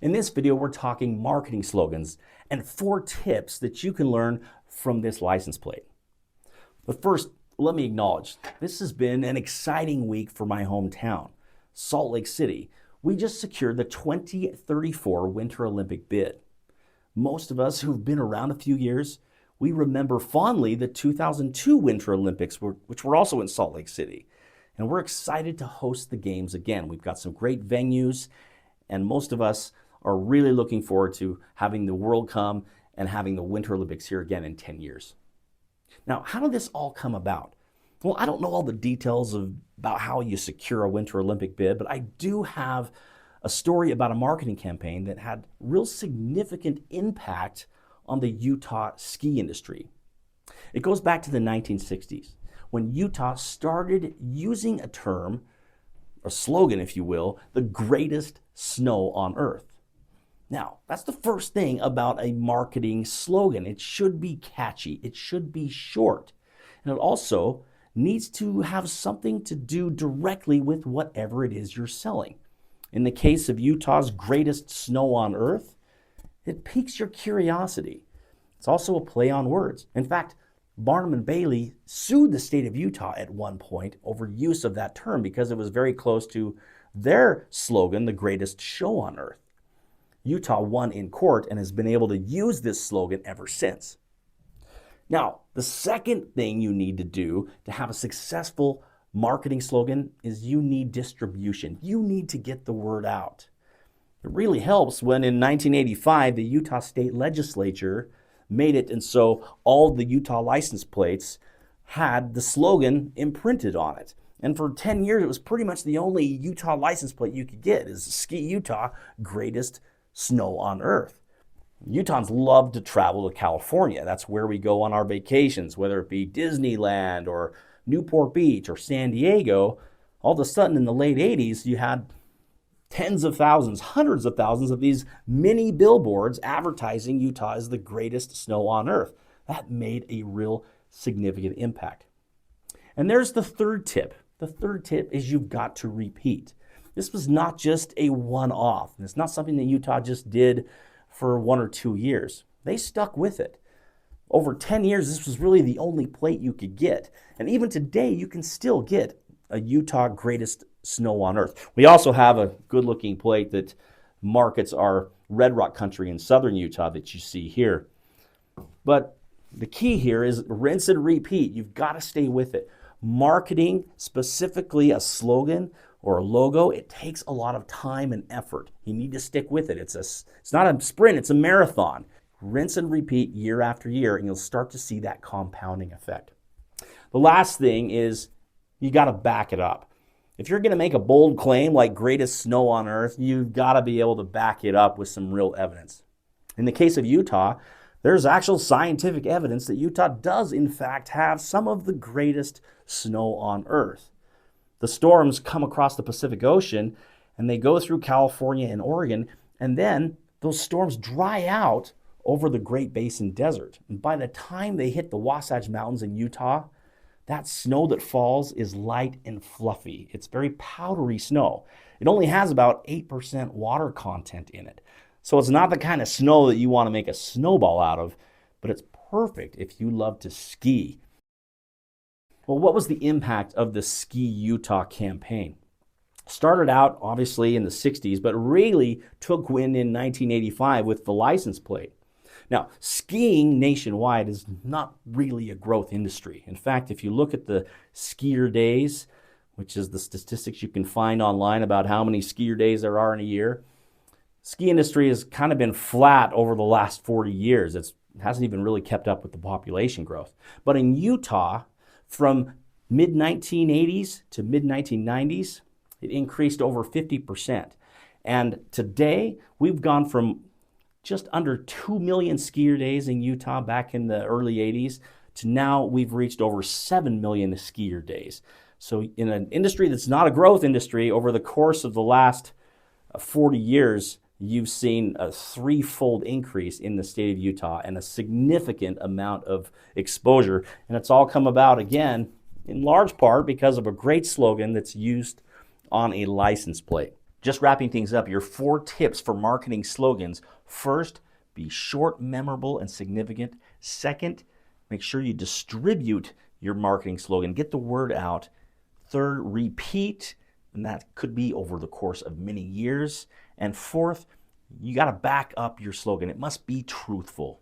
In this video, we're talking marketing slogans and 4 tips that you can learn from this license plate. But first, let me acknowledge, this has been an exciting week for my hometown, Salt Lake City. We just secured the 2034 Winter Olympic bid. Most of us who've been around a few years, we remember fondly the 2002 Winter Olympics, which were also in Salt Lake City. And we're excited to host the games again. We've got some great venues, and most of us are really looking forward to having the world come and having the Winter Olympics here again in 10 years. Now, how did this all come about? Well, I don't know all the details about how you secure a Winter Olympic bid, but I do have a story about a marketing campaign that had real significant impact on the Utah ski industry. It goes back to the 1960s when Utah started using a term, a slogan, if you will, the greatest snow on earth. Now, that's the first thing about a marketing slogan. It should be catchy. It should be short. And it also needs to have something to do directly with whatever it is you're selling. In the case of Utah's greatest snow on earth, it piques your curiosity. It's also a play on words. In fact, Barnum Bailey sued the state of Utah at one point over use of that term because it was very close to their slogan, the greatest show on earth. Utah won in court and has been able to use this slogan ever since. Now, the second thing you need to do to have a successful marketing slogan is you need distribution. You need to get the word out. It really helps when in 1985, the Utah State Legislature made it, and so all the Utah license plates had the slogan imprinted on it. And for 10 years, it was pretty much the only Utah license plate you could get is Ski Utah, greatest snow on earth. Utahns love to travel to California. That's where we go on our vacations, whether it be Disneyland or Newport Beach or San Diego. All of a sudden in the late 80s, you had tens of thousands, hundreds of thousands of these mini billboards advertising Utah as the greatest snow on earth. That made a real significant impact. And there's the third tip. The third tip is you've got to repeat. This was not just a one-off. It's not something that Utah just did for 1 or 2 years. They stuck with it. Over 10 years, this was really the only plate you could get. And even today, you can still get a Utah greatest snow on earth. We also have a good-looking plate that markets our Red Rock country in southern Utah that you see here. But the key here is rinse and repeat. You've got to stay with it. Marketing, specifically a slogan or a logo, it takes a lot of time and effort. You need to stick with it. It's not a sprint, it's a marathon. Rinse and repeat year after year, and you'll start to see that compounding effect. The last thing is you got to back it up. If you're going to make a bold claim like greatest snow on earth, you've got to be able to back it up with some real evidence. In the case of Utah, there's actual scientific evidence that Utah does in fact have some of the greatest snow on earth. The storms come across the Pacific Ocean and they go through California and Oregon, and then those storms dry out over the Great Basin Desert. And by the time they hit the Wasatch Mountains in Utah, that snow that falls is light and fluffy. It's very powdery snow. It only has about 8% water content in it. So it's not the kind of snow that you want to make a snowball out of, but it's perfect if you love to ski. Well, what was the impact of the Ski Utah campaign? Started out obviously in the 60s, but really took wind in 1985 with the license plate. Now, skiing nationwide is not really a growth industry. In fact, if you look at the skier days, which is the statistics you can find online about how many skier days there are in a year, ski industry has kind of been flat over the last 40 years. It hasn't even really kept up with the population growth. But in Utah, from mid-1980s to mid-1990s, it increased over 50%. And today, we've gone from just under 2 million skier days in Utah back in the early 80s to now we've reached over 7 million skier days. So in an industry that's not a growth industry, over the course of the last 40 years, you've seen a 3-fold increase in the state of Utah and a significant amount of exposure. And it's all come about, again, in large part because of a great slogan that's used on a license plate. Just wrapping things up, your 4 tips for marketing slogans. First, be short, memorable, and significant. Second, make sure you distribute your marketing slogan. Get the word out. Third, repeat, and that could be over the course of many years. And fourth, you got to back up your slogan. It must be truthful.